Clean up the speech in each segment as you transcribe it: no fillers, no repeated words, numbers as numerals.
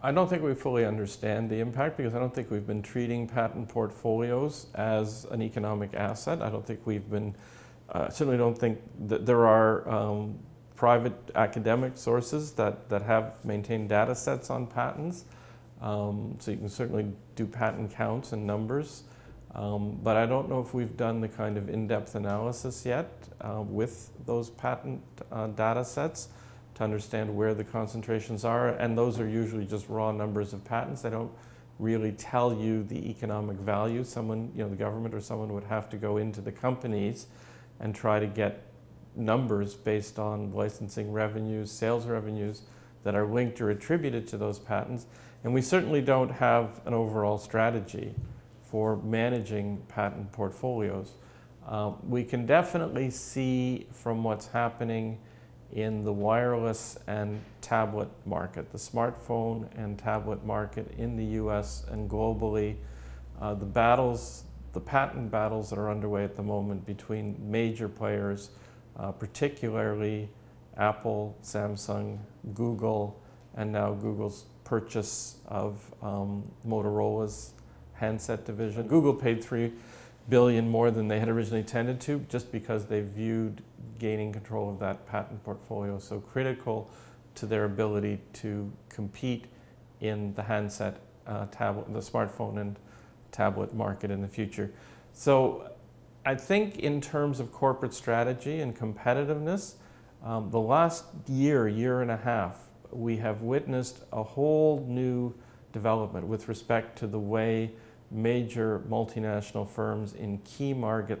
I don't think we fully understand the impact because I don't think we've been treating patent portfolios as an economic asset. I don't think we've been, certainly don't think that there are private academic sources that have maintained data sets on patents. So you can certainly do patent counts and numbers. But I don't know if we've done the kind of in-depth analysis yet with those patent data sets to understand where the concentrations are. And those are usually just raw numbers of patents. They don't really tell you the economic value. Someone, the government or someone would have to go into the companies and try to get numbers based on licensing revenues, sales revenues that are linked or attributed to those patents. And we certainly don't have an overall strategy for managing patent portfolios. We can definitely see from what's happening in the wireless and tablet market, the smartphone and tablet market in the US and globally, the patent battles that are underway at the moment between major players, particularly Apple, Samsung, Google, and now Google's purchase of Motorola's handset division. Google paid $3 billion more than they had originally intended to, just because they viewed gaining control of that patent portfolio so critical to their ability to compete in the handset, the smartphone and tablet market in the future. So I think in terms of corporate strategy and competitiveness, the last year and a half, we have witnessed a whole new development with respect to the way major multinational firms in key market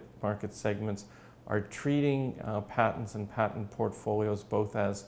segments are treating patents and patent portfolios both as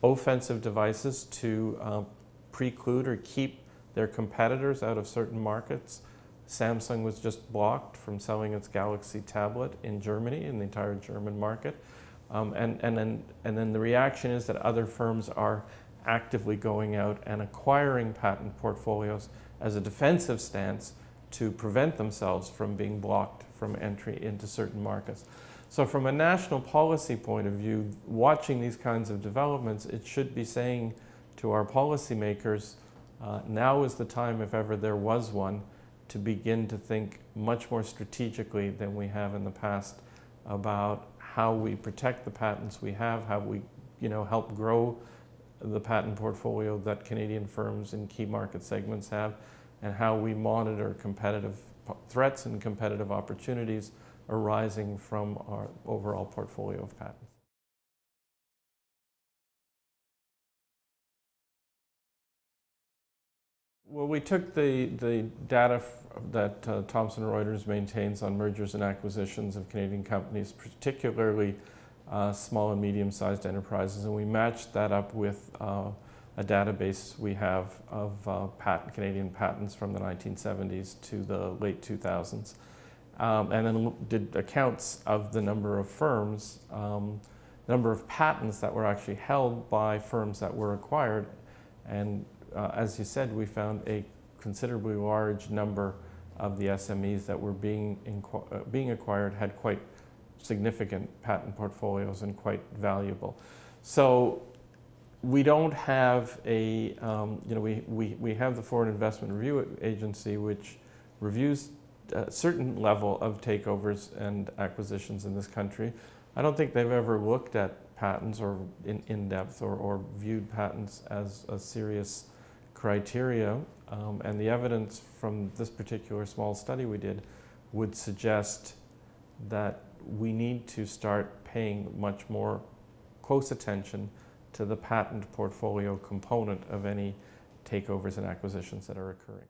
offensive devices to preclude or keep their competitors out of certain markets. Samsung was just blocked from selling its Galaxy tablet in Germany, in the entire German market. And then the reaction is that other firms are actively going out and acquiring patent portfolios as a defensive stance to prevent themselves from being blocked from entry into certain markets. So from a national policy point of view, watching these kinds of developments, it should be saying to our policymakers, now is the time, if ever there was one, to begin to think much more strategically than we have in the past about how we protect the patents we have, how we help grow the patent portfolio that Canadian firms in key market segments have, and how we monitor competitive threats and competitive opportunities arising from our overall portfolio of patents. Well, we took the data that Thomson Reuters maintains on mergers and acquisitions of Canadian companies, particularly small and medium-sized enterprises, and we matched that up with a database we have of Canadian patents from the 1970s to the late 2000s. And then did accounts of the number of firms, number of patents that were actually held by firms that were acquired. And as you said, we found a considerably large number of the SMEs that were being acquired had quite significant patent portfolios and quite valuable. So we don't have a, we have the Foreign Investment Review Agency, which reviews a certain level of takeovers and acquisitions in this country. I don't think they've ever looked at patents or in depth or viewed patents as a serious criteria. And the evidence from this particular small study we did would suggest that we need to start paying much more close attention to the patent portfolio component of any takeovers and acquisitions that are occurring.